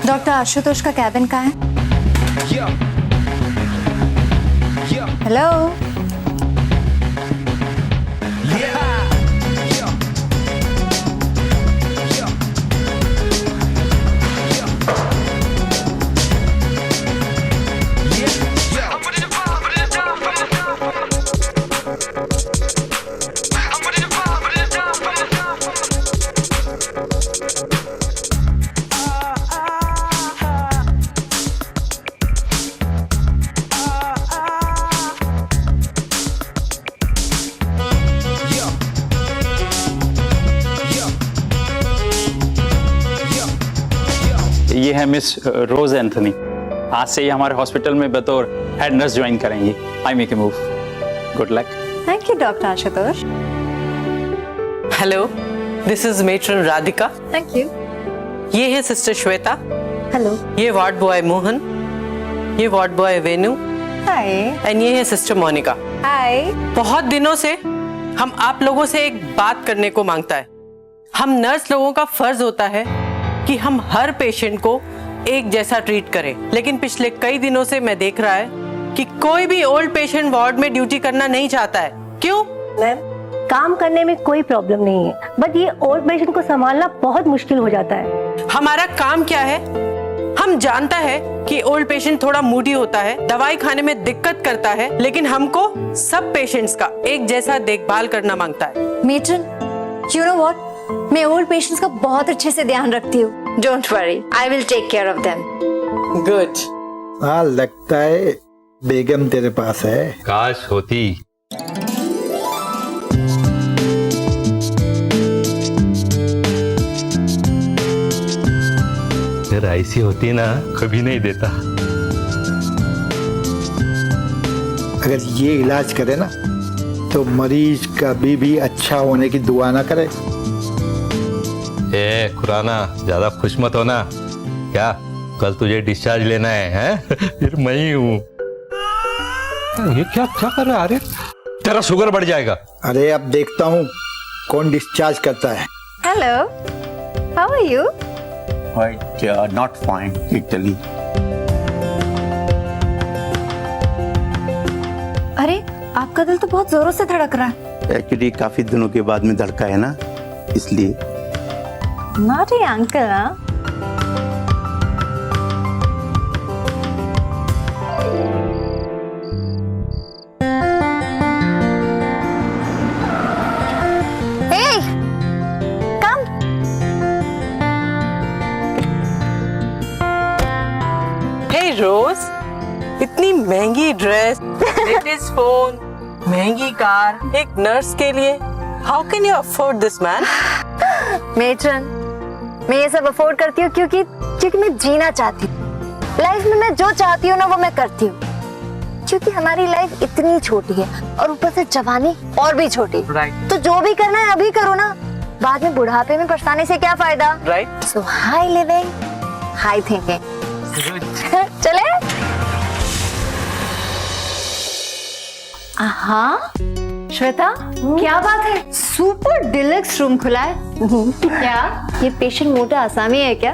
Doctor Ashutosh का cabin कहाँ है? हेलो। ये है मिस रोज एंथनी। आज से ही हमारे हॉस्पिटल में बतौर हेड नर्स ज्वाइन करेंगी। I make a move. Good luck. Thank you doctor Ashutosh. Hello, this is matron Radhika. Thank you. ये है सिस्टर श्वेता। हेलो। ये वार्ड बॉय मोहन, ये ward boy Venu, hi. And ये है सिस्टर मोनिका। हाय। बहुत दिनों से हम आप लोगों से एक बात करने को मांगता है। हम नर्स लोगों का फर्ज होता है कि हम हर पेशेंट को एक जैसा ट्रीट करें, लेकिन पिछले कई दिनों से मैं देख रहा है कि कोई भी ओल्ड पेशेंट वार्ड में ड्यूटी करना नहीं चाहता है। क्यों? मैम, काम करने में कोई प्रॉब्लम नहीं है, बट ये ओल्ड पेशेंट को संभालना बहुत मुश्किल हो जाता है। हमारा काम क्या है? हम जानता है कि ओल्ड पेशेंट थोड़ा मूडी होता है, दवाई खाने में दिक्कत करता है, लेकिन हमको सब पेशेंट्स का एक जैसा देखभाल करना मांगता है। मेट्रन, यू नो व्हाट, मैं ओल्ड पेशेंट्स का बहुत अच्छे से ध्यान रखती हूँ। Don't worry, I will take care of them. Good. हाँ, लगता है बेगम तेरे पास है। काश होती। अगर ऐसी होती ना, कभी नहीं देता। अगर ये इलाज करे ना, तो मरीज कभी भी अच्छा होने की दुआ ना करे। ए खुराना, ज्यादा खुश मत होना। क्या कल तुझे डिस्चार्ज लेना है, हैं? फिर मैं ही हूँ। ये क्या क्या कर रहा है? अरे तेरा शुगर बढ़ जाएगा। अरे अब देखता हूँ कौन डिस्चार्ज करता है। Hello, how are you? Not fine, Italy. अरे, आपका दिल तो बहुत जोरों से धड़क रहा है। एक्चुअली काफी दिनों के बाद में धड़का है ना, इसलिए। नॉटी अंकल ना। Hey, come. Hey रोज, इतनी महंगी ड्रेस, लेटेस्ट फोन, महंगी कार, एक नर्स के लिए, how can you afford this man? Matron, मैं ये सब अफोर्ड करती हूँ क्योंकि मैं जीना चाहती हूँ। लाइफ में मैं जो चाहती हूँ ना वो मैं करती हूँ, क्योंकि हमारी लाइफ इतनी छोटी है और ऊपर से जवानी और भी छोटी। राइट। तो जो भी करना है अभी करो ना, बाद में बुढ़ापे में पछताने से क्या फायदा। राइट। सो हाई लिविंग, हाई थिंकिंग। चले। हाँ श्वेता, क्या बात है, सुपर डिलक्स रूम खुला है। क्या ये पेशेंट मोटा आसामी है क्या?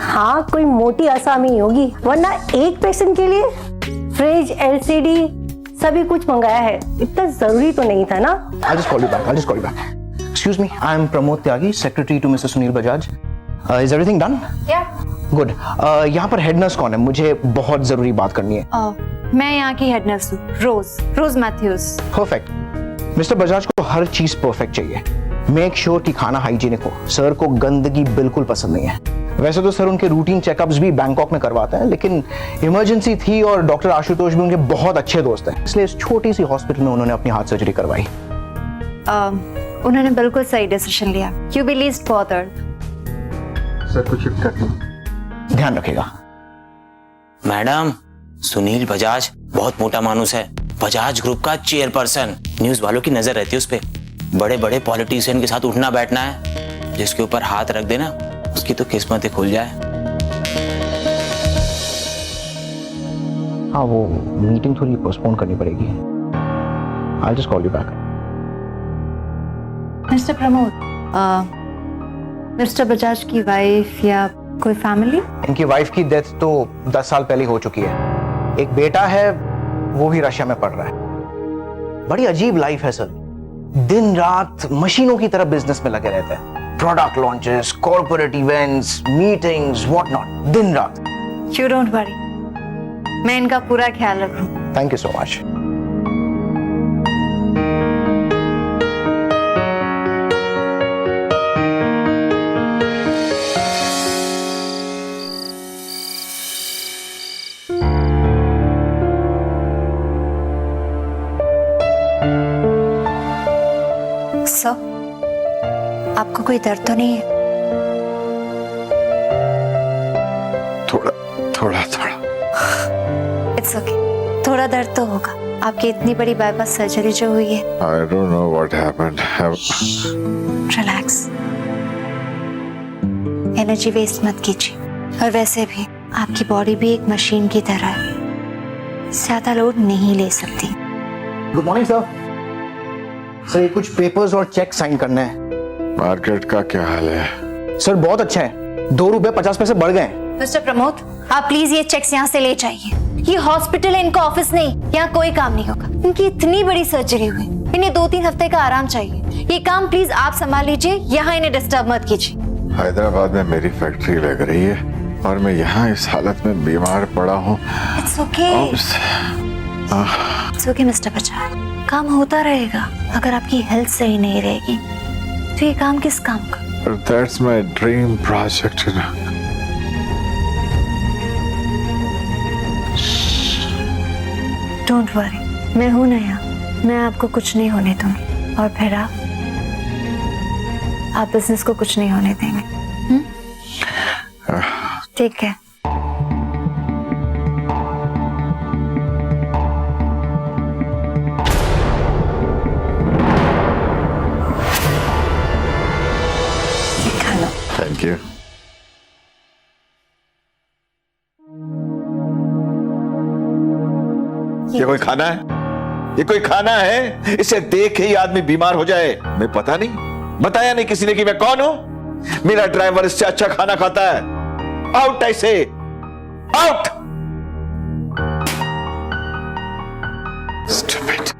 हाँ, कोई मोटी आसामी होगी, वरना एक पेशेंट के लिए फ्रिज, एलसीडी सभी कुछ मंगाया है। इतना जरूरी तो नहीं था ना। I'll just call you back. Excuse me, I am Pramod Tyagi, secretary to Mr. Sunil Bajaj. Is everything done? Yeah. Good. यहाँ पर हेड नर्स कौन है? मुझे बहुत जरूरी बात करनी है। मैं यहाँ की हेड नर्स हूँ, रोज मैथ्यूज। परफेक्ट। मिस्टर बजाज को हर चीज परफेक्ट चाहिए। मेक श्योर कि खाना हाइजीनिक हो। सर को गंदगी बिल्कुल पसंद नहीं है। वैसे तो सर उनके रूटीन चेकअप्स भी बैंकॉक में करवाते हैं, लेकिन इमरजेंसी थी और डॉक्टर आशुतोष भी उनके बहुत अच्छे दोस्त हैं, इसलिए इस छोटी सी हॉस्पिटल में उन्होंने अपनी हार्ट सर्जरी करवाई। उन्होंने बिल्कुल सही डिसीजन लिया। You be least bothered. Sir कुछ शिफ्ट करते हैं, ध्यान रखेगा। मैडम, सुनील बजाज बहुत मोटा मानुस है, बजाज ग्रुप का चेयरपर्सन। न्यूज वालों की नजर रहती है उस पे। बड़े बड़े पॉलिटिशियन के साथ उठना बैठना है, जिसके ऊपर हाथ रख देना उसकी तो किस्मत ही खुल जाए। हाँ, वो मीटिंग थोड़ी पोस्टपोन करनी पड़ेगी। I'll just call you back. Mister Pramod, mister Bajaj की वाइफ या कोई फैमिली? इनकी वाइफ की डेथ तो 10 साल पहले हो चुकी है। एक बेटा है, वो भी रशिया में पढ़ रहा है। बड़ी अजीब लाइफ है सर। दिन रात मशीनों की तरह बिजनेस में लगे रहते हैं। Product launches, corporate events, meetings, what not, दिन रात। यू डोंट वरी, मैं इनका पूरा ख्याल रखूं। Thank you so much. आपको कोई दर्द तो नहीं है? थोड़ा थोड़ा थोड़ा। इट्स ओके, थोड़ा दर्द तो होगा। आपकी इतनी बड़ी बाईपास सर्जरी जो हुई है। I don't know what happened. Relax, energy waste मत कीजिए। और वैसे भी आपकी बॉडी भी एक मशीन की तरह है, ज्यादा लोड नहीं ले सकती। Good morning sir. सर, ये कुछ पेपर्स और चेक साइन करने हैं। मार्केट का क्या हाल है? सर बहुत अच्छा है, 2 रुपए 50 पैसे बढ़ गए। मिस्टर प्रमोद, आप प्लीज ये चेक्स यहाँ से ले जाइए। ये हॉस्पिटल है, इनका ऑफिस नहीं। यहाँ कोई काम नहीं होगा। इनकी इतनी बड़ी सर्जरी हुई, इन्हें 2-3 हफ्ते का आराम चाहिए। ये काम प्लीज आप संभाल लीजिए, यहाँ इन्हें डिस्टर्ब मत कीजिए। हैदराबाद में मेरी फैक्ट्री लग रही है और मैं यहाँ इस हालत में बीमार पड़ा हूँ। It's okay, it's okay mister Bajaj, काम होता रहेगा। अगर आपकी हेल्थ सही नहीं रहेगी तो ये काम किस काम का? That's my dream project. Don't worry, मैं हूं ना यहाँ। मैं आपको कुछ नहीं होने दूंगी और फिर आप बिजनेस को कुछ नहीं होने देंगे। ठीक है। Thank you. ये कोई खाना है? ये कोई खाना है? इसे देख के ही आदमी बीमार हो जाए। मैं पता नहीं, बताया नहीं किसी ने कि मैं कौन हूं। मेरा ड्राइवर इससे अच्छा खाना खाता है। आउट ऐसे, आउट। Stupid.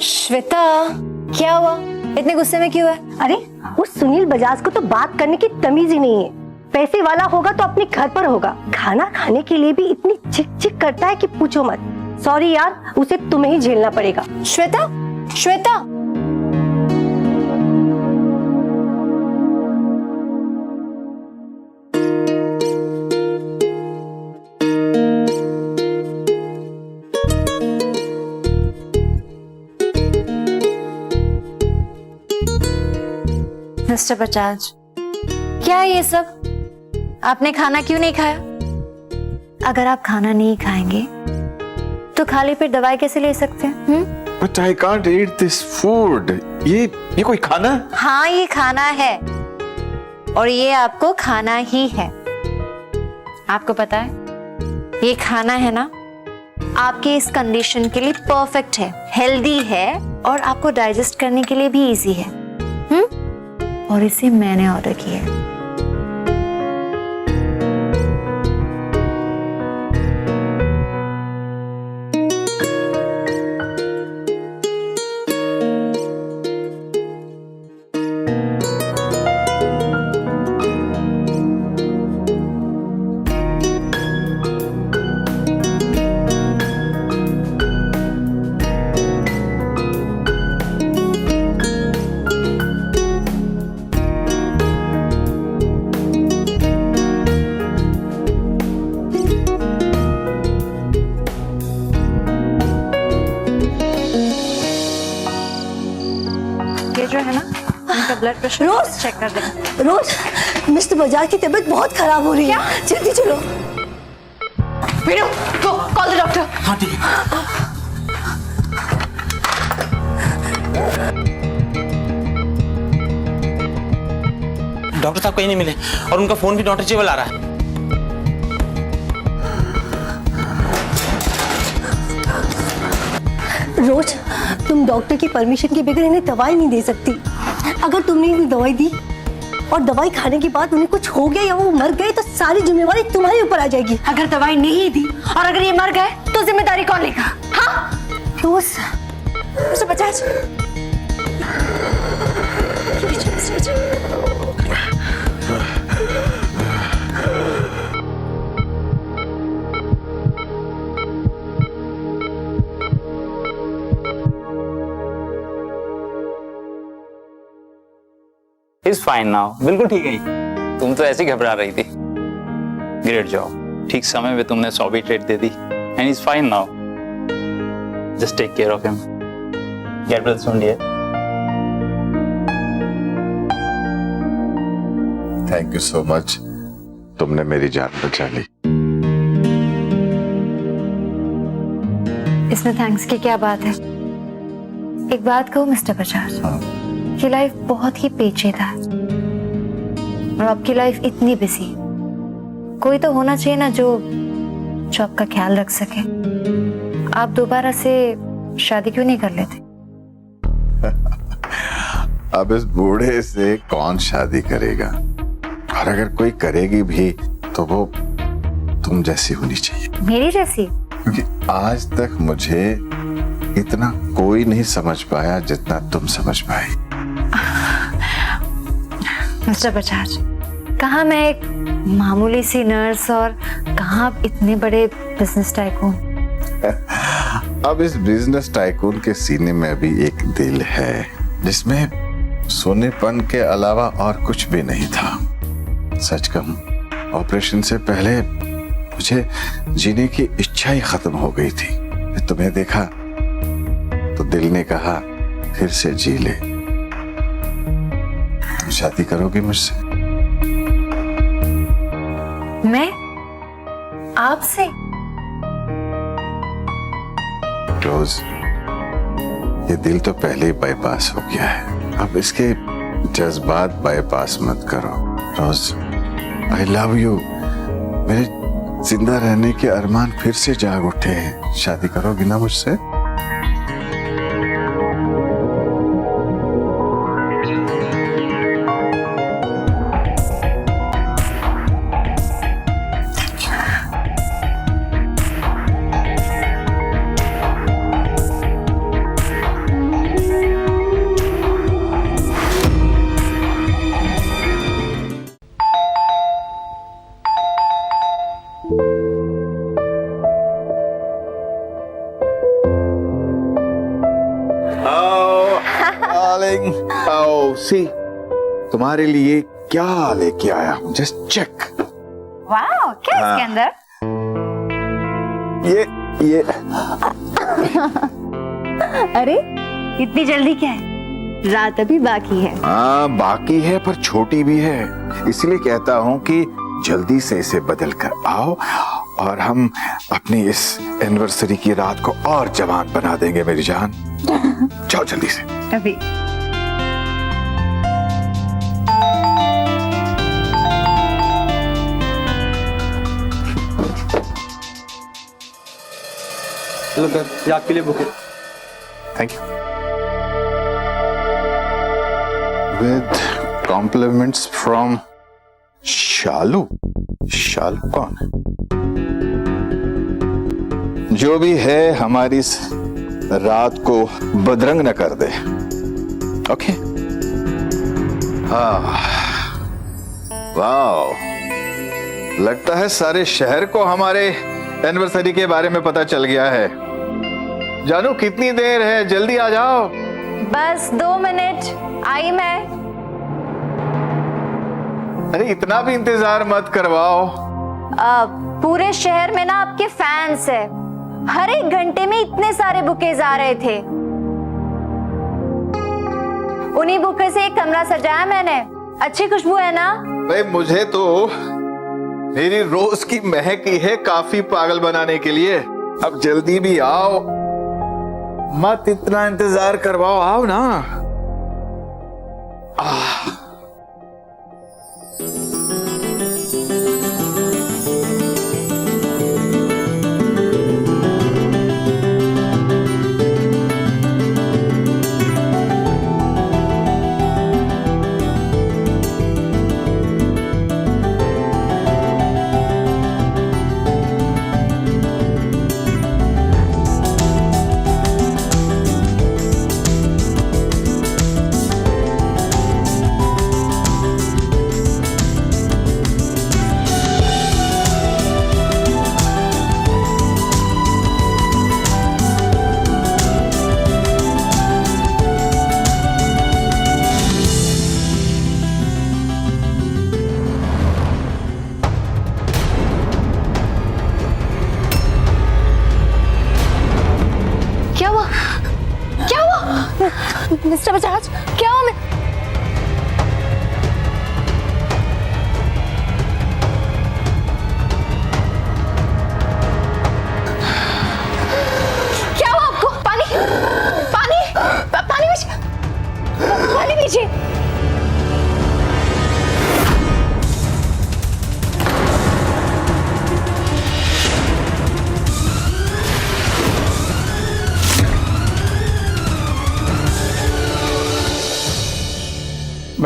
श्वेता, क्या हुआ? इतने गुस्से में क्यों है? अरे उस सुनील बजाज को तो बात करने की तमीज ही नहीं है। पैसे वाला होगा तो अपने घर पर होगा, खाना खाने के लिए भी इतनी चिक चिक करता है कि पूछो मत। सॉरी यार, उसे तुम्हें ही झेलना पड़ेगा। श्वेता, श्वेता, मिस्टर बजाज, क्या है ये सब? आपने खाना क्यों नहीं खाया? अगर आप खाना नहीं खाएंगे तो खाली पेट दवाई कैसे ले सकते हैं? But I can't eat this food. ये कोई खाना? हाँ, ये खाना है और ये आपको खाना ही है। आपको पता है, ये खाना है ना, आपके इस कंडीशन के लिए परफेक्ट है, हेल्दी है और आपको डाइजेस्ट करने के लिए भी इजी है। और इसे मैंने ऑर्डर किया है। जो है ना, उनका ब्लड प्रेशर रोज चेक कर देंगे। रोज, मिस्टर बजाज की तबीयत बहुत खराब हो रही है। जल्दी चलो। Video, go call the doctor. हाँ ठीक है। डॉक्टर साहब कहीं नहीं मिले और उनका फोन भी नॉट रीचेबल आ रहा है। रोज, तुम डॉक्टर की परमिशन के बगैर इन्हें दवाई नहीं दे सकती। अगर तुमने इन्हें दवाई दी और दवाई खाने के बाद उन्हें कुछ हो गया या वो मर गए तो सारी जिम्मेवारी तुम्हारे ऊपर आ जाएगी। अगर दवाई नहीं दी और अगर ये मर गए तो जिम्मेदारी कौन लेगा? हाँ दोस्त, mister Bajaj, is fine now, बिल्कुल ठीक है। तुम तो ऐसे ही घबरा रही थी। ग्रेट जॉब, ठीक समय में तुमने 100 भी ट्रेड दे दी and is fine now. Just take care of him. Get well soon dear. Thank you so much, तुमने मेरी जान बचा ली। इसमें थैंक्स की क्या बात है? एक बात कहूँ मिस्टर बजाज, की लाइफ बहुत ही पेचीदा है और आपकी लाइफ इतनी बिजी, कोई तो होना चाहिए ना जो आपका ख्याल रख सके। आप दोबारा से शादी क्यों नहीं कर लेते? अब इस बूढ़े से कौन शादी करेगा, और अगर कोई करेगी भी तो वो तुम जैसी होनी चाहिए। मेरी जैसी? क्योंकि आज तक मुझे इतना कोई नहीं समझ पाया जितना तुम समझ पाई। मिस्टर बजाज, कहाँ मैं एक मामूली सी नर्स और कहाँ आप इतने बड़े बिजनेस टाइकून। अब इस बिजनेस टाइकून के सीने में भी एक दिल है जिसमें सोनेपन के अलावा और कुछ भी नहीं था। सच कहूं, ऑपरेशन से पहले मुझे जीने की इच्छा ही खत्म हो गई थी। तुम्हें देखा तो दिल ने कहा फिर से जी ले। तुम शादी करोगी मुझसे? मैं आपसे? रोज, ये दिल तो पहले ही बाईपास हो गया है, अब इसके जज्बात बाईपास मत करो। रोज, आई लव यू। मेरे जिंदा रहने के अरमान फिर से जाग उठे हैं। शादी करोगी ना मुझसे? सी, तुम्हारे लिए क्या लेके आया हूं, जस्ट चेक। वाह, क्या इसके अंदर? ये अरे इतनी जल्दी क्या है? रात अभी बाकी है। हाँ बाकी है, पर छोटी भी है, इसलिए कहता हूं कि जल्दी से इसे बदल कर आओ और हम अपनी इस एनिवर्सरी की रात को और जवान बना देंगे मेरी जान। जाओ जल्दी से। अभी चलो सर, ये आपके लिए बुक है। Thank you. With compliments from Shalu. Shalu कौन है? जो भी है हमारी इस रात को बदरंग न कर दे। ओके। हाँ, वाह, लगता है सारे शहर को हमारे एनिवर्सरी के बारे में पता चल गया है। जानू कितनी देर है, जल्दी आ जाओ। बस 2 मिनट, आई मैं। अरे इतना भी इंतजार मत करवाओ। पूरे शहर में ना आपके फैंस है, हर एक घंटे में इतने सारे बुकेज आ रहे थे। उन्हीं बुके से एक कमरा सजाया मैंने। अच्छी खुशबू है ना? भाई मुझे तो मेरी रोज की महक ही है काफी पागल बनाने के लिए। अब जल्दी भी आओ, मत इतना इंतजार करवाओ, आओ ना।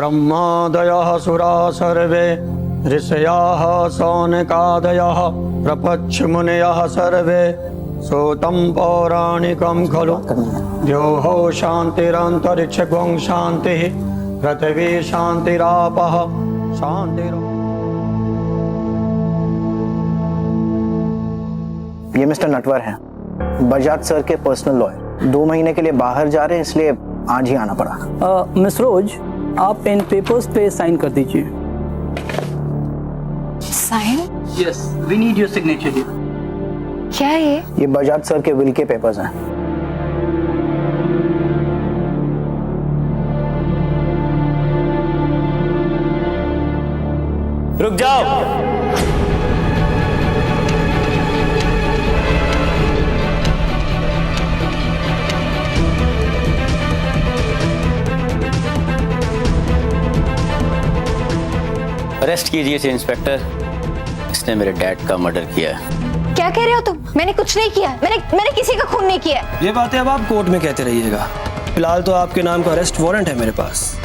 ब्रह्मादयः सुरा सर्वे ऋषयः सौनकादयः प्रपच्छ मुनयः सर्वे सोतं पौराणिकं खलु द्योः शान्तिरन्तरिक्षं शान्तिः पृथिवी शान्तिरापः शान्तिः। ये मिस्टर नटवर हैं, बजाज सर के पर्सनल लॉयर। 2 महीने के लिए बाहर जा रहे हैं, इसलिए आज ही आना पड़ा। मिस रोज, आप इन पेपर्स पे साइन कर दीजिए। Sign? Yes, we need your signature. क्या है ये? ये बजाज सर के विल के पेपर्स हैं। रुक जाओ। अरेस्ट कीजिए इसे इंस्पेक्टर, इसने मेरे डैड का मर्डर किया है। क्या कह रहे हो तुम? मैंने कुछ नहीं किया। मैंने किसी का खून नहीं किया। ये बातें अब आप कोर्ट में कहते रहिएगा। फिलहाल तो आपके नाम का अरेस्ट वारंट है मेरे पास।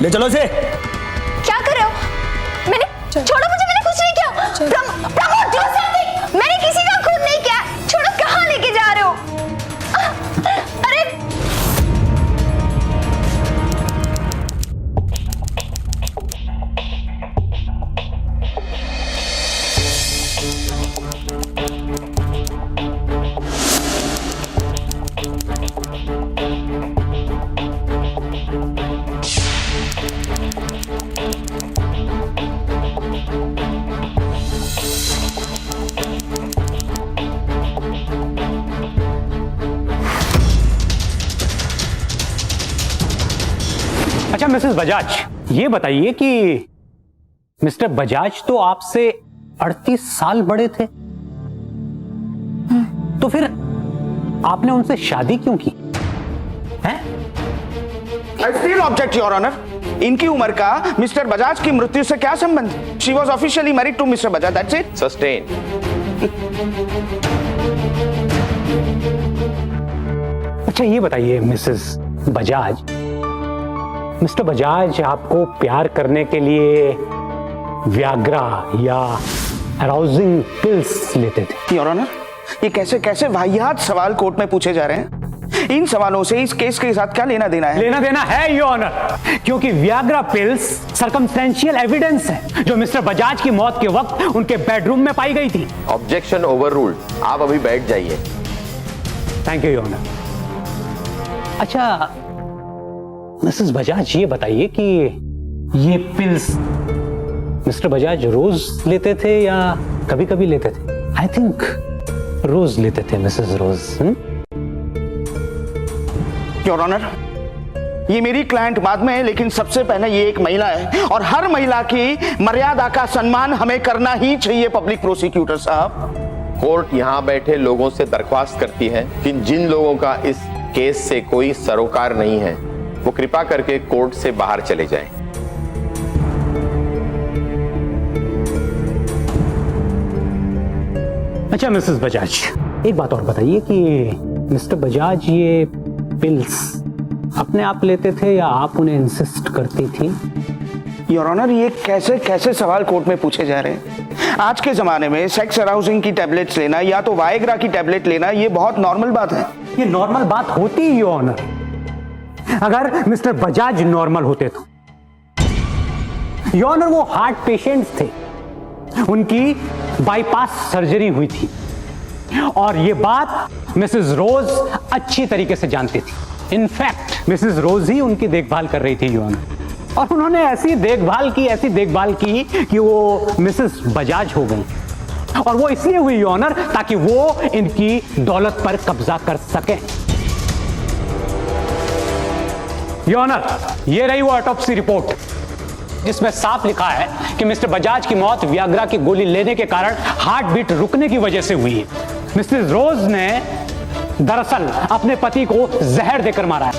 ले चलो इसे। क्या कर रहे हो? मैंने छोड़ो मुझे, मैंने कुछ नहीं किया। Pramod, do something! मैंने किसी का खून नहीं किया। छोड़ो, कहाँ लेके जा रहे हो? अरे अच्छा मिसेस बजाज, ये बताइए कि मिस्टर बजाज तो आपसे 38 साल बड़े थे, तो फिर आपने उनसे शादी क्यों की? हैं? I still object, Your Honor. इनकी उम्र का मिस्टर बजाज की मृत्यु से क्या संबंध? She was officially married to Mr. Bajaj. That's it. Sustain. अच्छा ये बताइए मिसेस बजाज, मिस्टर बजाज आपको प्यार करने के लिए व्याग्रा या अराउजिंग पिल्स लेते थे? योर ऑनर, ये कैसे कैसे वाहियात सवाल कोर्ट में पूछे जा रहे हैं? इन सवालों से इस केस के साथ क्या लेना देना है? लेना देना है योर ऑनर, क्योंकि व्याग्रा पिल्स सर्कमस्टेंशियल एविडेंस है जो मिस्टर बजाज की मौत के वक्त उनके बेडरूम में पाई गई थी। Objection overruled. आप अभी बैठ जाइए। Thank you your honour. अच्छा मिसेस बजाज, ये बताइए कि ये पिल्स मिस्टर बजाज रोज लेते थे या कभी कभी लेते थे? आई थिंक रोज लेते थे मिसेस रोज। योर ऑनर, ये मेरी क्लाइंट बाद में है, लेकिन सबसे पहले ये एक महिला है और हर महिला की मर्यादा का सम्मान हमें करना ही चाहिए। पब्लिक प्रोसिक्यूटर साहब, कोर्ट यहाँ बैठे लोगों से दरख्वास्त करती है कि जिन लोगों का इस केस से कोई सरोकार नहीं है वो कृपा करके कोर्ट से बाहर चले जाएं। अच्छा मिसेस बजाज, एक बात और बताइए कि मिस्टर बजाज ये पिल्स अपने आप लेते थे या आप उन्हें इंसिस्ट करती थी? योर ऑनर, ये कैसे कैसे सवाल कोर्ट में पूछे जा रहे हैं? आज के जमाने में सेक्स अराउजिंग की टैबलेट्स लेना या तो वायग्रा की टैबलेट लेना ये बहुत नॉर्मल बात है। ये नॉर्मल बात होती ही योर ऑनर अगर मिस्टर बजाज नॉर्मल होते तो। योर ऑनर वो हार्ट पेशेंट्स थे, उनकी बाईपास सर्जरी हुई थी और ये बात मिसेस रोज अच्छी तरीके से जानती थी। इनफैक्ट मिसेस रोज ही उनकी देखभाल कर रही थी योर ऑनर, और उन्होंने ऐसी देखभाल की कि वो मिसेस बजाज हो गई। और वो इसलिए हुई योर ऑनर ताकि वो इनकी दौलत पर कब्जा कर सके। योर ऑनर, ये रही वो ऑटोप्सी रिपोर्ट जिसमें साफ लिखा है कि मिस्टर बजाज की मौत व्याग्रा की गोली लेने के कारण हार्ट बीट रुकने की वजह से हुई है। मिसेस रोज ने दरअसल अपने पति को जहर देकर मारा है।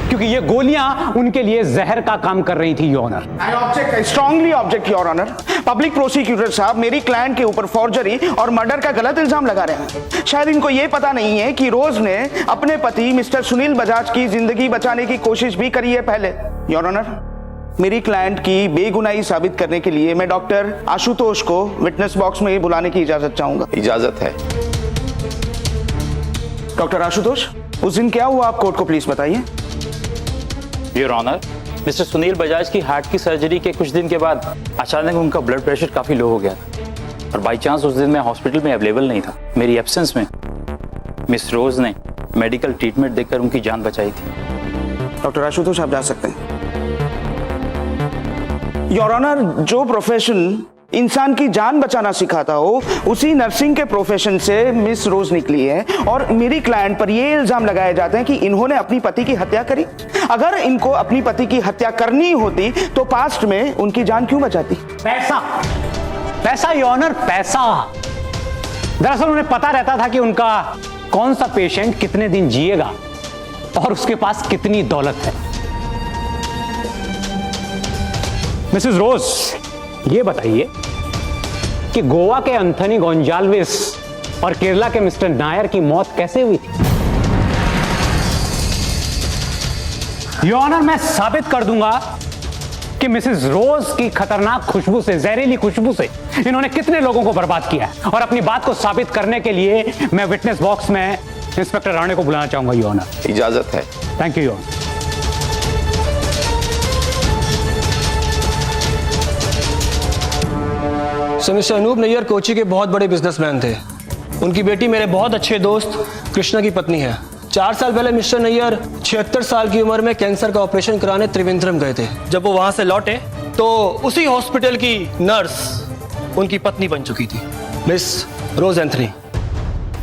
क्योंकि क्योंकि ये गोलियां उनके लिए जहर का काम कर रही थी, your honour. I object, strongly object your honour. Public prosecutor साहब मेरी क्लाइंट के ऊपर फॉर्जरी और मर्डर का गलत इल्जाम लगा रहे हैं। शायद इनको ये पता नहीं है कि रोज ने अपने पति मिस्टर सुनील बजाज की जिंदगी बचाने की कोशिश भी करी है पहले। योर ऑनर, मेरी क्लाइंट की बेगुनाही साबित करने के लिए मैं डॉक्टर आशुतोष को विटनेस बॉक्स में बुलाने की इजाजत चाहूंगा। इजाजत है। डॉक्टर आशुतोष, उस दिन क्या हुआ आप कोर्ट को प्लीज बताइए। Your honour, mister Sunil Bajaj की हार्ट की सर्जरी के कुछ दिन के बाद अचानक उनका ब्लड प्रेशर काफी लो हो गया और बाई चांस उस दिन मैं हॉस्पिटल में अवेलेबल नहीं था। मेरी एब्सेंस में मिस रोज ने मेडिकल ट्रीटमेंट देकर उनकी जान बचाई थी। डॉक्टर आशुतोष, आप जा सकते हैं। योर ऑनर, जो प्रोफेशन इंसान की जान बचाना सिखाता हो उसी नर्सिंग के प्रोफेशन से मिस रोज निकली है और मेरी क्लाइंट पर ये इल्जाम लगाए जाते हैं कि इन्होंने अपनी पति की हत्या करी। अगर इनको अपनी पति की हत्या करनी होती तो पास्ट में उनकी जान क्यों बचाती? पैसा, पैसा योर ऑनर, पैसा। दरअसल उन्हें पता रहता था कि उनका कौन सा पेशेंट कितने दिन जिएगा और उसके पास कितनी दौलत है। मिसेस रोज, ये बताइए कि गोवा के एंथनी गोंजाल्विस और केरला के मिस्टर नायर की मौत कैसे हुई थी? योर ऑनर, मैं साबित कर दूंगा कि मिसेस रोज की खतरनाक खुशबू से, जहरीली खुशबू से इन्होंने कितने लोगों को बर्बाद किया है। और अपनी बात को साबित करने के लिए मैं विटनेस बॉक्स में इंस्पेक्टर राणे को बुलाना चाहूंगा, योर ऑनर। इजाजत है। Thank you, your honour. Sir, mister Anup Nayyar Kochi के बहुत बड़े बिजनेसमैन थे। उनकी बेटी मेरे बहुत अच्छे दोस्त कृष्णा की पत्नी है। 4 साल पहले मिस्टर नैयर 76 साल की उम्र में कैंसर का ऑपरेशन कराने त्रिवेंद्रम गए थे। जब वो वहां से लौटे तो उसी हॉस्पिटल की नर्स उनकी पत्नी बन चुकी थी, मिस रोज एंथनी।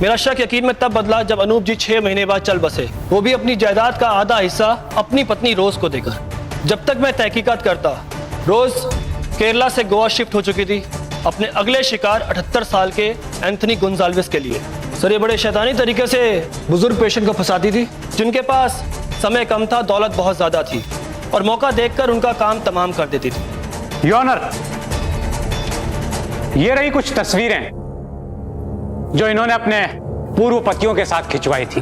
मेरा शक यकीन में तब बदला जब अनूप जी 6 महीने बाद चल बसे, वो भी अपनी जायदाद का आधा हिस्सा अपनी पत्नी रोज को देकर। जब तक मैं तहकीकात करता, रोज केरला से गोवा शिफ्ट हो चुकी थी अपने अगले शिकार 78 साल के एंथनी गोंजाल्विस के लिए। सर, ये बड़े शैतानी तरीके से बुजुर्ग पेशेंट को फंसाती थी जिनके पास समय कम था, दौलत बहुत ज्यादा थी और मौका देखकर उनका काम तमाम कर देती थी। योर ऑनर, ये रही कुछ तस्वीरें जो इन्होंने अपने पूर्व पतियों के साथ खिंचवाई थी।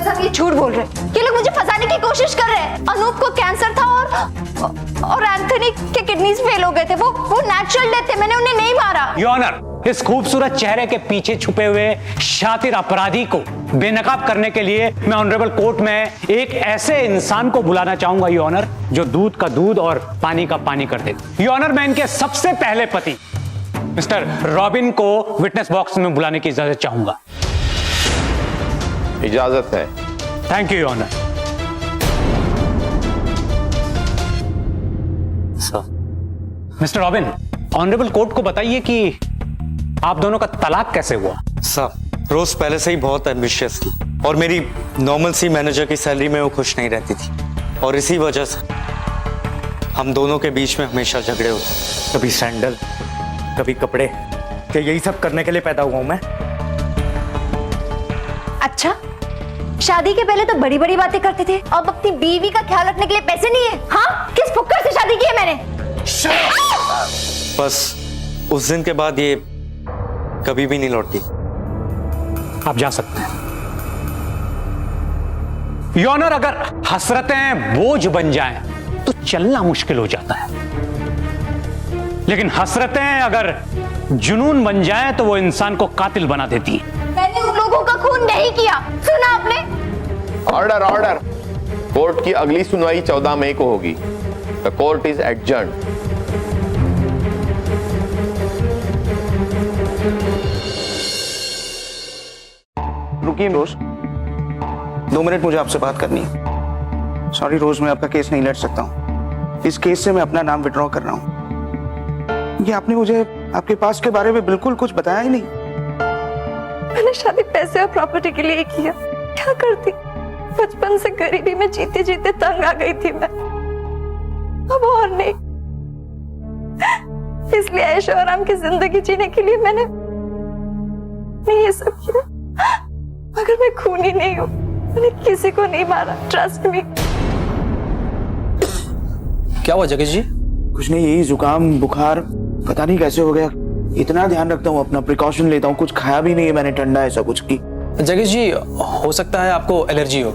सब ये झूठ बोल रहे हैं। ये लोग मुझे फंसाने की कोशिश कर रहे हैं। अनूप को कैंसर था और एंथनी के किडनीज फेल हो गए थे। वो नेचुरल डेथ थे, मैंने उन्हें नहीं मारा। योर ऑनर, इस खूबसूरत चेहरे के पीछे छुपे हुए शातिर अपराधी को बेनकाब करने के लिए मैं ऑनरेबल कोर्ट में एक ऐसे इंसान को बुलाना चाहूंगा, योर ऑनर, जो दूध का दूध और पानी का पानी कर दे। योर ऑनर, मैं इनके सबसे पहले पति मिस्टर रॉबिन को विटनेस बॉक्स में बुलाने की इजाजत चाहूंगा। इजाजत है। Thank you, your honour. Mister Robin, honourable court को बताइए कि आप दोनों का तलाक कैसे हुआ? सर, रोज पहले से ही बहुत एम्बिशियस थी और मेरी नॉर्मल सी मैनेजर की सैलरी में वो खुश नहीं रहती थी और इसी वजह से हम दोनों के बीच में हमेशा झगड़े होते। कभी सैंडल, कभी कपड़े, क्या यही सब करने के लिए पैदा हुआ हूं मैं? अच्छा, शादी के पहले तो बड़ी बड़ी बातें करते थे, अब अपनी बीवी का ख्याल रखने के लिए पैसे नहीं है। हाँ, किस फुक्कर से शादी की है मैंने? बस उस दिन के बाद ये कभी भी नहीं लौटी। आप जा सकते हैं। योर ऑनर, अगर हसरतें बोझ बन जाएं तो चलना मुश्किल हो जाता है, लेकिन हसरतें अगर जुनून बन जाएं तो वो इंसान को कातिल बना देती है। मैंने उन लोगों का खून नहीं किया, सुना आपने? Order, order. कोर्ट की अगली सुनवाई 14 मई को होगी। The court is adjourned. रुकिए रोज, 2 मिनट मुझे आपसे बात करनी है। सॉरी रोज, मैं आपका केस नहीं लड़ सकता हूँ। इस केस से मैं अपना नाम विड्रॉ कर रहा हूँ। ये आपने मुझे आपके पास के बारे में बिल्कुल कुछ बताया ही नहीं। मैंने शादी पैसे और प्रॉपर्टी के लिए किया, क्या करती? बचपन से गरीबी में जीते जीते तंग आ गई थी मैं, अब और नहीं। इसलिए ऐशो आराम की जिंदगी जीने के लिए मैंने ये सब किया। मगर मैं खूनी नहीं हूँ, मैंने किसी को नहीं मारा, ट्रस्ट मी। क्या हुआ जगेश जी? कुछ नहीं, यही जुकाम बुखार पता नहीं कैसे हो गया। इतना ध्यान रखता हूँ, अपना प्रिकॉशन लेता हूँ, कुछ खाया भी नहीं है मैंने ठंडा ऐसा कुछ की। जगेश जी, हो सकता है आपको एलर्जी हो।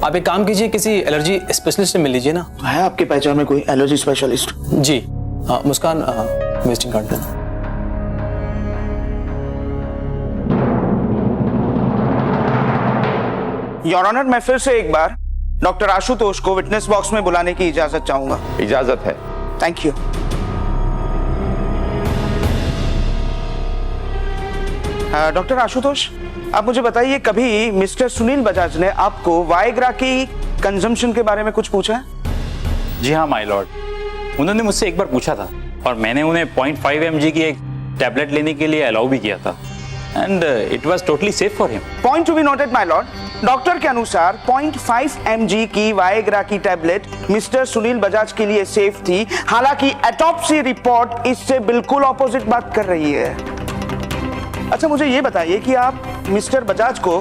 आप एक काम कीजिए, किसी एलर्जी स्पेशलिस्ट से मिल लीजिए ना। है आपके पहचान में कोई एलर्जी स्पेशलिस्ट? जी मुस्कान, विजिटिंग कार्ड देना। योर ऑनर, मैं फिर से एक बार डॉक्टर आशुतोष को विटनेस बॉक्स में बुलाने की इजाजत चाहूंगा। इजाजत है। Thank you. डॉक्टर आशुतोष, आप मुझे बताइए, कभी मिस्टर सुनील बजाज ने आपको वाइग्रा की कंजम्पशन के बारे में कुछ पूछा है? जी हाँ माय लॉर्ड, उन्होंने मुझसे एक बार पूछा था और मैंने उन्हें 0.5 mg की एक टैबलेट लेने के लिए अलाउ भी किया था and it was totally safe for him. Point to be noted my Lord, doctor के अनुसार 0.5 mg की वाइग्रा की टैबलेट मिस्टर सुनील बजाज के लिए सेफ थी, हालांकि ऑटोप्सी रिपोर्ट इससे बिल्कुल ऑपोजिट बात कर रही है। अच्छा, मुझे ये बताइए कि आप मिस्टर बजाज को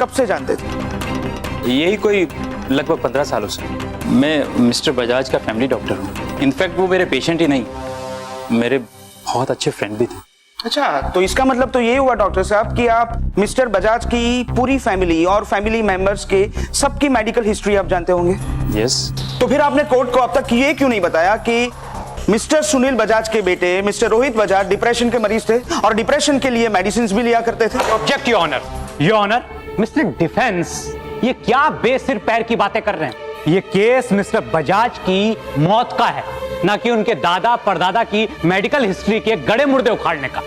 कब से जानते थे? यही कोई लगभग 15 सालों से। मैं मिस्टर बजाज का फैमिली डॉक्टर हूँ। इनफैक्ट वो मेरे पेशेंट ही नहीं, मेरे बहुत अच्छे फ्रेंड भी थे। अच्छा, तो इसका मतलब तो ये हुआ डॉक्टर साहब कि आप मिस्टर बजाज की पूरी फैमिली और फैमिली मेंबर्स के सबकी मेडिकल हिस्ट्री आप जानते होंगे? यस। तो फिर आपने कोर्ट को अब तक ये क्यों नहीं बताया कि मिस्टर सुनील बजाज के बेटे मिस्टर रोहित बजाज डिप्रेशन के मरीज थे और डिप्रेशन के लिए मेडिसिन भी लिया करते थे? Object your honour. Your honour, mister defence, ये क्या बेसिर पैर की बातें कर रहे हैं? ये केस मिस्टर बजाज की मौत का है, ना कि उनके दादा परदादा की मेडिकल हिस्ट्री के गड़े मुर्दे उखाड़ने का।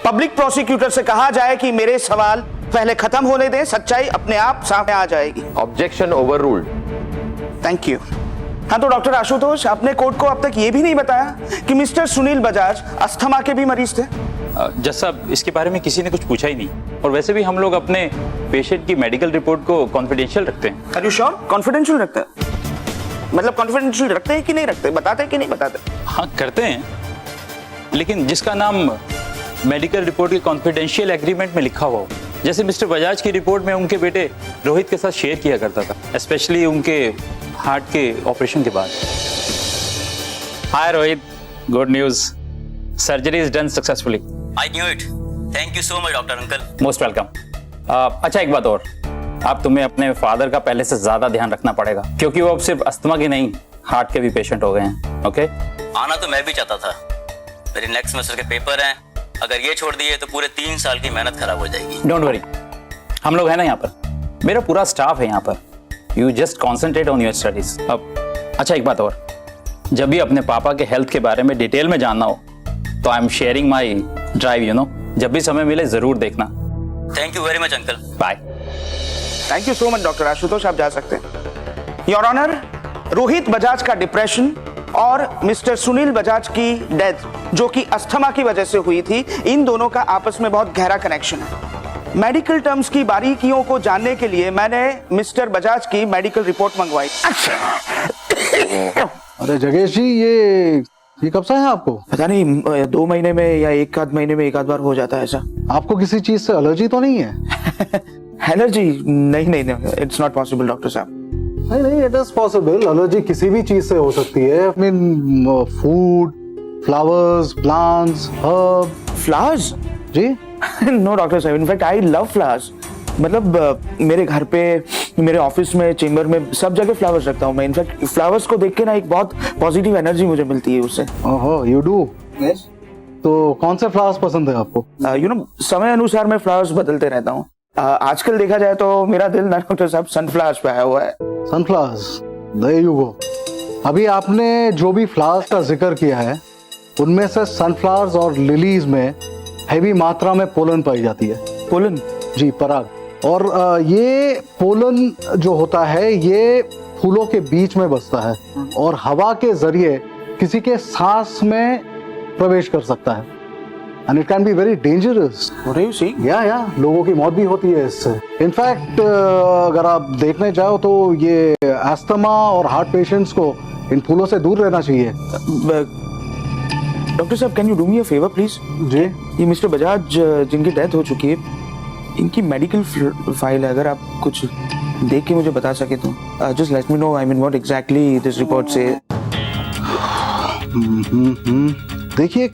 पब्लिक प्रोसिक्यूटर से कहा जाए कि मेरे सवाल पहले खत्म होने दें, सच्चाई अपने आप सामने आ जाएगी। Objection overruled. Thank you. हाँ, तो डॉक्टर आशुतोष, आपने कोर्ट को अब तक ये भी नहीं बताया कि मिस्टर सुनील बजाज अस्थमा के भी मरीज थे? जज साहब, इसके बारे में किसी ने कुछ पूछा ही नहीं और वैसे भी हम लोग अपने पेशेंट की मेडिकल रिपोर्ट को कॉन्फिडेंशियल रखते हैं। Are you sure? कॉन्फिडेंशियल रखते हैं? मतलब कॉन्फिडेंशियल रखते हैं कि नहीं रखते? बताते हैं कि नहीं बताते? हाँ करते हैं, लेकिन जिसका नाम मेडिकल रिपोर्ट के कॉन्फिडेंशियल एग्रीमेंट में लिखा हुआ हो, जैसे मिस्टर बजाज की रिपोर्ट में उनके बेटे रोहित के साथ शेयर किया करता था, स्पेशली उनके हार्ट के ऑपरेशन के बाद। Hi Rohit, good news, surgery is done successfully. I knew it. Thank you so much doctor uncle. Most welcome. अच्छा, एक बात और, आप तुम्हें अपने फादर का पहले से ज्यादा ध्यान रखना पड़ेगा क्योंकि वो अब सिर्फ अस्थमा के नहीं, हार्ट के भी पेशेंट हो गए हैं। ओके? आना तो मैं भी चाहता था, मेरे नेक्स्ट सेमेस्टर के पेपर हैं, अगर ये छोड़ दिए तो पूरे 3 साल की मेहनत खराब हो जाएगी। डोंट वरी, हम लोग हैं ना यहाँ पर, मेरा पूरा स्टाफ है यहाँ पर। You just concentrate on your studies. अब अच्छा, एक बात और, जब भी अपने पापा के हेल्थ के बारे में डिटेल में जानना हो तो I am sharing my drive, you know, जब भी समय मिले जरूर देखना। Thank you very much uncle. Bye. Thank you so much doctor Ashutosh, आप जा सकते हैं। योर ऑनर, रोहित बजाज का डिप्रेशन और मिस्टर सुनील बजाज की डेथ जो कि अस्थमा की वजह से हुई थी, इन दोनों का आपस में बहुत गहरा कनेक्शन है। मेडिकल टर्म्स की बारीकियों को जानने के लिए मैंने मिस्टर बजाज की मेडिकल रिपोर्ट मंगवाई। अरे जगेश जी, ये कब से है आपको? पता नहीं, 2 महीने में या 1 आध महीने में 1 आध बार हो जाता है ऐसा। आपको किसी चीज से एलर्जी तो नहीं है? एलर्जी? नहीं, इट्स नॉट पॉसिबल डॉक्टर साहब। नहीं, इट इज पॉसिबल। एलर्जी किसी भी चीज से हो सकती है। I mean food, flowers, plants, herb. Flowers? जी नो डॉक्टर साहब, इनफैक्ट आई लव फ्लावर्स। मतलब मेरे घर पे, मेरे ऑफिस में, चेंबर में, सब जगह फ्लावर्स रखता हूँ मैं। इनफैक्ट फ्लावर्स को देख के ना एक बहुत पॉजिटिव एनर्जी मुझे मिलती है उससे। ओहो, यू डू? यस। तो कौन से फ्लावर्स पसंद है आपको? यू नो, समय अनुसार मैं फ्लावर्स बदलते रहता हूँ। आजकल देखा जाए तो मेरा दिल ना डॉक्टर साहब सनफ्लावर्स पे आया हुआ है। Sunflowers, there you go. अभी आपने जो भी फ्लावर्स का जिक्र किया है, उनमें से सनफ्लावर्स और लिलीज में हैवी मात्रा में पोलन पाई जाती है। पोलन? जी, पराग। और ये पोलन जो होता है, ये फूलों के बीच में बसता है और हवा के जरिए किसी के सांस में प्रवेश कर सकता है। And it can be very dangerous. What are you saying? या लोगों की मौत भी होती है इससे। इनफैक्ट अगर आप देखने जाओ तो ये अस्थमा और हार्ट पेशेंट्स को इन फूलों से दूर रहना चाहिए। डॉक्टर साहब, can you do me a favour please? जी। ये मिस्टर बजाज जिनकी डेथ हो चुकी है, इनकी मेडिकल फाइल है, अगर आप कुछ देख के मुझे बता सके तो just let me know, I mean what exactly this report से। देखिए,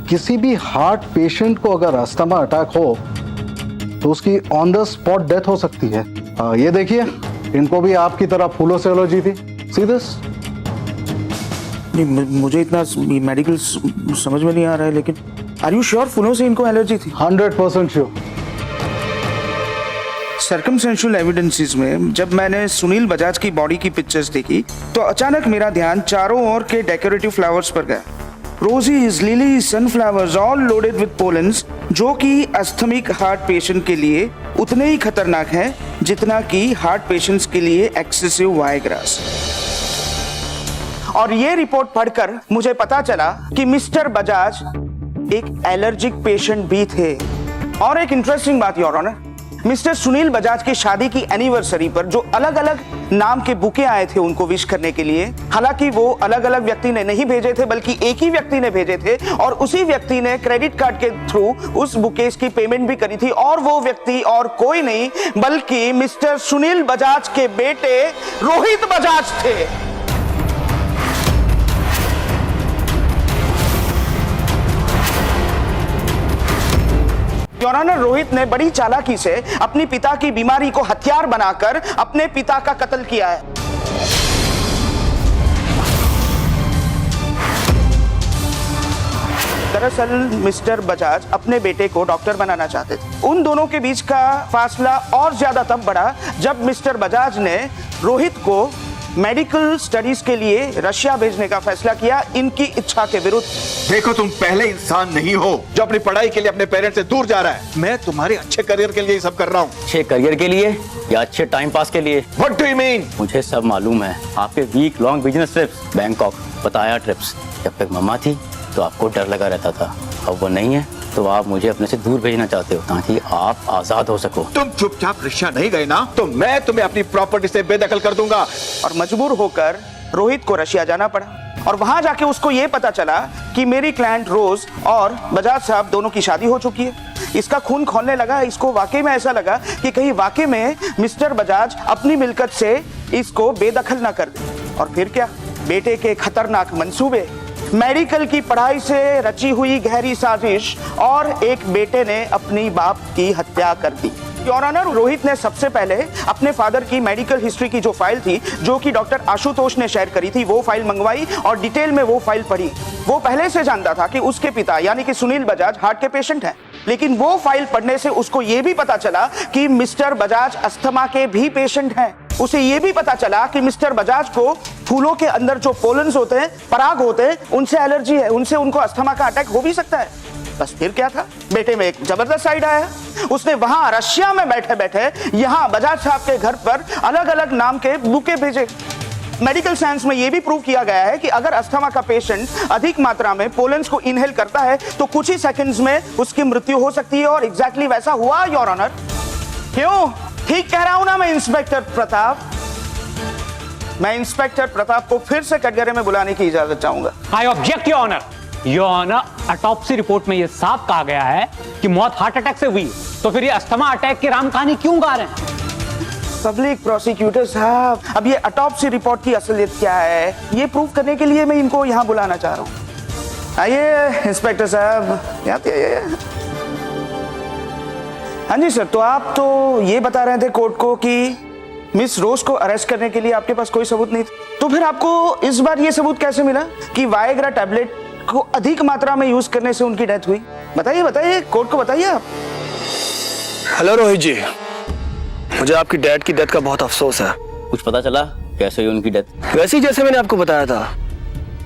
किसी भी हार्ट पेशेंट को अगर अस्थमा अटैक हो तो उसकी ऑन द स्पॉट डेथ हो सकती है। ये देखिए, इनको भी आपकी तरह फूलों से एलर्जी थी। See this? नहीं, मुझे इतना मेडिकल समझ में नहीं आ रहा है, लेकिन आर यू श्योर फूलों से इनको एलर्जी थी? 100% श्योर। सर्कमस्टेंशियल एविडेंसेस में जब मैंने सुनील बजाज की बॉडी की पिक्चर्स देखी तो अचानक मेरा ध्यान चारों ओर के डेकोरेटिव फ्लावर्स पर गया। Roses, lilies, sunflowers all loaded with pollens, जो कि अस्थमिक हार्ट पेशेंट के लिए उतने ही खतरनाक हैं जितना कि हार्ट पेशेंट्स के लिए एक्सेसिव वायग्रास। और ये रिपोर्ट पढ़कर मुझे पता चला कि मिस्टर बजाज एक एलर्जिक पेशेंट भी थे। और एक इंटरेस्टिंग बात your honour, mister Sunil Bajaj की शादी की एनिवर्सरी पर जो अलग अलग नाम के बुके आए थे उनको विश करने के लिए, हालांकि वो अलग अलग व्यक्ति ने नहीं भेजे थे बल्कि एक ही व्यक्ति ने भेजे थे, और उसी व्यक्ति ने क्रेडिट कार्ड के थ्रू उस बुकेस की पेमेंट भी करी थी, और वो व्यक्ति और कोई नहीं बल्कि मिस्टर सुनील बजाज के बेटे रोहित बजाज थे। योर ऑनर, रोहित ने बड़ी चालाकी से अपनी पिता की बीमारी को हथियार बनाकर अपने पिता का कत्ल किया है। दरअसल मिस्टर बजाज अपने बेटे को डॉक्टर बनाना चाहते थे। उन दोनों के बीच का फासला और ज्यादा तब बढ़ा जब मिस्टर बजाज ने रोहित को मेडिकल स्टडीज के लिए रशिया भेजने का फैसला किया, इनकी इच्छा के विरुद्ध। देखो, तुम पहले इंसान नहीं हो जो अपनी पढ़ाई के लिए अपने पेरेंट्स से दूर जा रहा है। मैं तुम्हारे अच्छे करियर के लिए सब कर रहा हूँ। अच्छे करियर के लिए या अच्छे टाइम पास के लिए? What do you mean? मुझे सब मालूम है। आपके week long business trips, Bangkok, Pattaya trips. जब तक मम्मा थी तो आपको डर लगा रहता था, अब वो नहीं है तो आप मुझे अपने से दूर भेजना चाहते हो ताकि आप आजाद हो सको। तुम चुपचाप रशिया नहीं गए ना तो मैं तुम्हें अपनी प्रॉपर्टी से बेदखल कर दूंगा। और मजबूर होकर रोहित को रशिया जाना पड़ा, और वहां जाके उसको ये पता चला कि मेरी क्लाइंट रोज और बजाज साहब दोनों की शादी हो चुकी है। इसका खून खौलने लगा। इसको वाकई में ऐसा लगा कि कहीं वाकई में मिस्टर बजाज अपनी मिलकत से इसको बेदखल ना कर दे। और फिर क्या, बेटे के खतरनाक मंसूबे, मेडिकल की पढ़ाई से रची हुई गहरी साजिश, और एक बेटे ने अपनी बाप की हत्या कर दी। योर ऑनर, रोहित ने सबसे पहले अपने फादर की मेडिकल हिस्ट्री की जो फाइल थी, जो कि डॉक्टर आशुतोष ने शेयर करी थी, वो फाइल मंगवाई और डिटेल में वो फाइल पढ़ी। वो पहले से जानता था कि उसके पिता यानी कि सुनील बजाज हार्ट के पेशेंट हैं, लेकिन वो फाइल पढ़ने से उसको ये भी पता चला कि मिस्टर बजाज अस्थमा के भी पेशेंट हैं। उसे ये भी पता चला कि मिस्टर बजाज को फूलों के अंदर जो पोलन्स होते हैं, पराग होते हैं, उनसे एलर्जी है, उनसे उनको अस्थमा का अटैक हो भी सकता है। बस फिर क्या था, बेटे में एक जबरदस्त आइडिया आया। उसने वहां रशिया में बैठे बैठे यहां बजाज साहब के घर पर अलग अलग नाम के बुके भेजे। मेडिकल साइंस में यह भी प्रूव किया गया है कि अगर अस्थमा का पेशेंट अधिक मात्रा में पोलन्स को इनहेल करता है तो कुछ ही सेकंड्स में उसकी मृत्यु हो सकती है, और एग्जैक्टली वैसा हुआ योर ऑनर। क्यों, ठीक कह रहा हूं ना मैं इंस्पेक्टर प्रताप? मैं इंस्पेक्टर प्रताप को फिर से कटघरे में बुलाने की इजाजत चाहूंगा। I object your honour. Your honour, autopsy report में यह साफ कहा गया है कि मौत हार्ट अटैक से हुई, तो फिर ये अस्थमा अटैक की राम कहानी क्यों गा रहे हैं? पब्लिक प्रोसिक्यूटर साहब, अब ये ऑटोप्सी रिपोर्ट की असलियत क्या है, ये प्रूव करने के लिए मैं इनको यहाँ बुलाना चाह रहा हूँ। आइए इंस्पेक्टर साहब, यहाँ पे आइए। हाँ जी सर, तो आप तो ये बता रहे थे कोर्ट को कि मिस रोज को अरेस्ट करने के लिए आपके पास कोई सबूत नहीं था, तो फिर आपको इस बार ये सबूत कैसे मिला कि वायग्रा टैबलेट को अधिक मात्रा में यूज करने से उनकी डेथ हुई? बताइए बताइए, कोर्ट को बताइए आप। हेलो रोहित जी, मुझे आपकी डैड की डेथ का बहुत अफसोस है। कुछ पता चला कैसे हुई उनकी डेथ? वैसे ही जैसे मैंने आपको बताया था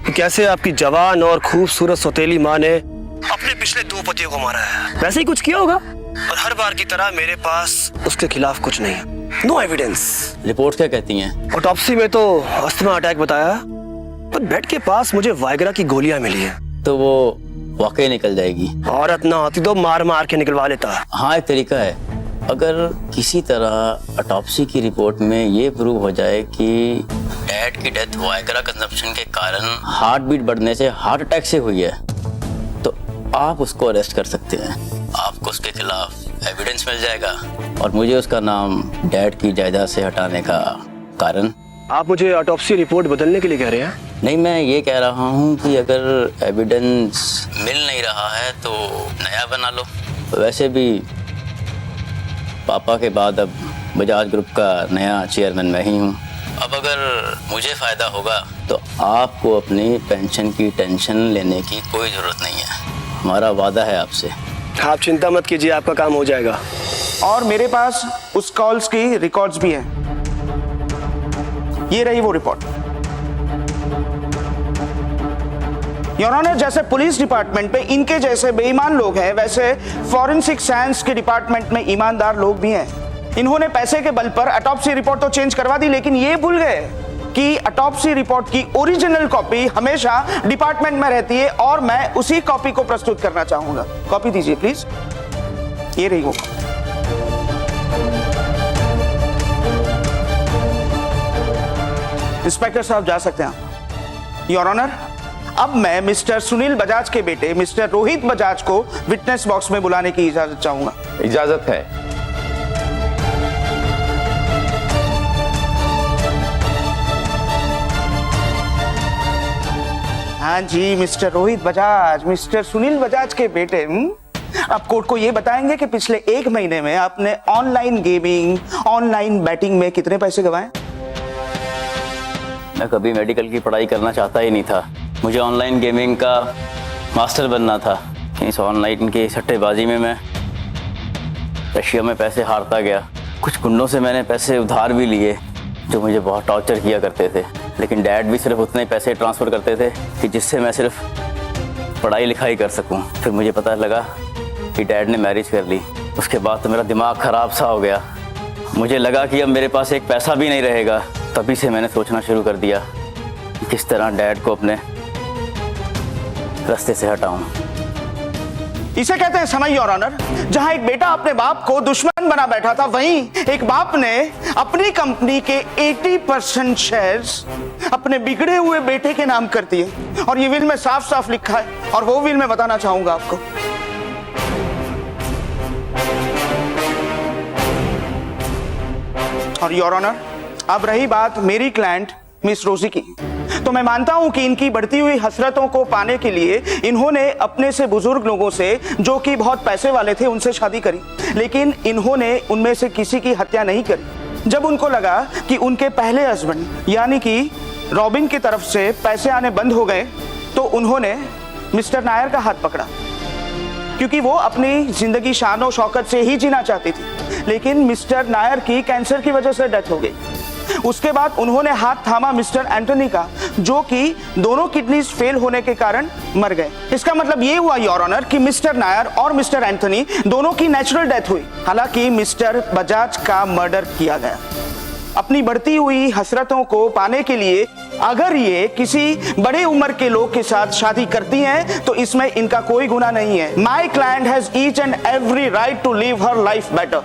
कि कैसे आपकी जवान और खूबसूरत सौतेली माँ ने अपने पिछले 2 पतियों को मारा है, वैसे ही कुछ किया होगा। और हर बार की तरह मेरे पास उसके खिलाफ कुछ नहीं है, नो एविडेंस। रिपोर्ट क्या कहती हैं? ऑटोप्सी में तो अस्थमा अटैक बताया, पर बेड के पास मुझे वायग्रा की गोलियां मिली है। तो वो वाकई निकल जाएगी। औरत ना होती तो मार मार के निकलवा लेता। हाँ, एक तरीका है, अगर किसी तरह ऑटोप्सी की रिपोर्ट में ये प्रूव हो जाए कि डैड की डेथ वायग्रा कंजप्शन के कारण हार्ट बीट बढ़ने से हार्ट अटैक से हुई है, तो आप उसको अरेस्ट कर सकते हैं। आपको उसके खिलाफ एविडेंस मिल जाएगा और मुझे उसका नाम डैड की जायदाद से हटाने का कारण। आप मुझे ऑटोप्सी रिपोर्ट बदलने के लिए कह रहे हैं? नहीं, मैं ये कह रहा हूँ कि अगर एविडेंस मिल नहीं रहा है तो नया बना लो। वैसे भी पापा के बाद अब बजाज ग्रुप का नया चेयरमैन मैं ही हूँ। अब अगर मुझे फ़ायदा होगा तो आपको अपनी पेंशन की टेंशन लेने की कोई ज़रूरत नहीं है। हमारा वादा है आपसे। आप चिंता मत कीजिए, आपका काम हो जाएगा। और मेरे पास उस कॉल्स की रिकॉर्ड्स भी हैं। ये रही वो रिपोर्ट। योर ऑनर, जैसे पुलिस डिपार्टमेंट पे इनके जैसे बेईमान लोग हैं, वैसे फॉरेंसिक साइंस के डिपार्टमेंट में ईमानदार लोग भी हैं। इन्होंने पैसे के बल पर ऑटोप्सी रिपोर्ट तो चेंज करवा दी, लेकिन ये भूल गए कि ऑटोप्सी रिपोर्ट की ओरिजिनल कॉपी हमेशा डिपार्टमेंट में रहती है और मैं उसी कॉपी को प्रस्तुत करना चाहूंगा। कॉपी दीजिए प्लीज। ये रही वो। इंस्पेक्टर साहब जा सकते हैं। योर ऑनर, अब मैं मिस्टर सुनील बजाज के बेटे मिस्टर रोहित बजाज को विटनेस बॉक्स में बुलाने की इजाजत चाहूंगा। इजाजत है। हाँ जी, मिस्टर रोहित बजाज, मिस्टर सुनील बजाज के बेटे। आप कोर्ट को ये बताएंगे कि पिछले 1 महीने में आपने ऑनलाइन गेमिंग, ऑनलाइन बैटिंग में कितने पैसे गंवाए? मैं कभी मेडिकल की पढ़ाई करना चाहता ही नहीं था। मुझे ऑनलाइन गेमिंग का मास्टर बनना था। इस ऑनलाइन की सट्टेबाजी में मैं रशिया में पैसे हारता गया। कुछ गुंडों से मैंने पैसे उधार भी लिए जो मुझे बहुत टॉर्चर किया करते थे, लेकिन डैड भी सिर्फ उतने पैसे ट्रांसफ़र करते थे कि जिससे मैं सिर्फ पढ़ाई लिखाई कर सकूं। फिर मुझे पता लगा कि डैड ने मैरिज कर ली। उसके बाद तो मेरा दिमाग ख़राब सा हो गया। मुझे लगा कि अब मेरे पास एक पैसा भी नहीं रहेगा। तभी से मैंने सोचना शुरू कर दिया कि किस तरह डैड को अपने रास्ते से हटाऊं। इसे कहते हैं समय, योर ऑनर। जहां एक बेटा अपने बाप को दुश्मन बना बैठा था, वहीं एक बाप ने अपनी कंपनी के 80% शेयर्स अपने बिगड़े हुए बेटे के नाम कर दिए। और ये विल में साफ साफ लिखा है, और वो विल मैं बताना चाहूंगा आपको। और योर ऑनर, अब रही बात मेरी क्लाइंट मिस रोजी की, तो मैं मानता हूं कि इनकी बढ़ती हुई हसरतों को पाने के लिए इन्होंने अपने से बुजुर्ग लोगों से, जो कि बहुत पैसे वाले थे, उनसे शादी करी। लेकिन इन्होंने उनमें से किसी की हत्या नहीं करी। जब उनको लगा कि उनके पहले हस्बैंड यानी कि रॉबिन की तरफ से पैसे आने बंद हो गए, तो उन्होंने मिस्टर नायर का हाथ पकड़ा, क्योंकि वो अपनी जिंदगी शान और शौकत से ही जीना चाहती थी। लेकिन मिस्टर नायर की कैंसर की वजह से डेथ हो गई। उसके बाद उन्होंने हाथ थामा मिस्टर एंटनी का, जो कि दोनों किडनीज फेल होने के कारण मर गए। इसका मतलब ये हुआ योर ऑनर कि मिस्टर नायर और मिस्टर एंटनी दोनों की नेचुरल डेथ हुई, हालांकि मिस्टर बजाज का मर्डर किया गया। अपनी बढ़ती हुई हसरतों को पाने के लिए अगर ये किसी बड़े उम्र के लोग के साथ शादी करती हैं, तो इसमें इनका कोई गुनाह नहीं है। My client has each and every right to live her life better.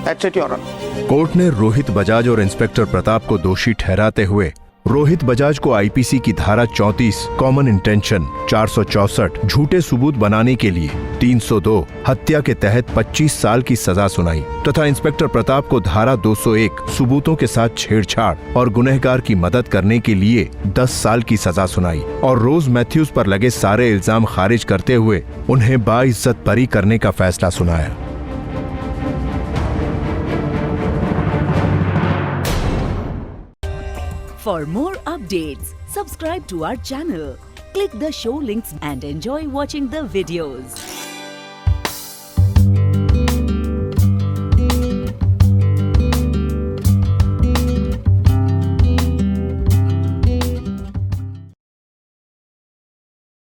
That's it your honour. Court ने रोहित बजाज और इंस्पेक्टर प्रताप को दोषी ठहराते हुए रोहित बजाज को आईपीसी की धारा 34 कॉमन इंटेंशन, 464 झूठे सबूत बनाने के लिए, 302 हत्या के तहत 25 साल की सजा सुनाई तथा इंस्पेक्टर प्रताप को धारा 201 सबूतों के साथ छेड़छाड़ और गुनहगार की मदद करने के लिए 10 साल की सजा सुनाई और रोज मैथ्यूज पर लगे सारे इल्जाम खारिज करते हुए उन्हें बाइज्जत बरी करने का फैसला सुनाया। For more updates, subscribe to our channel, click the show links and enjoy watching the videos.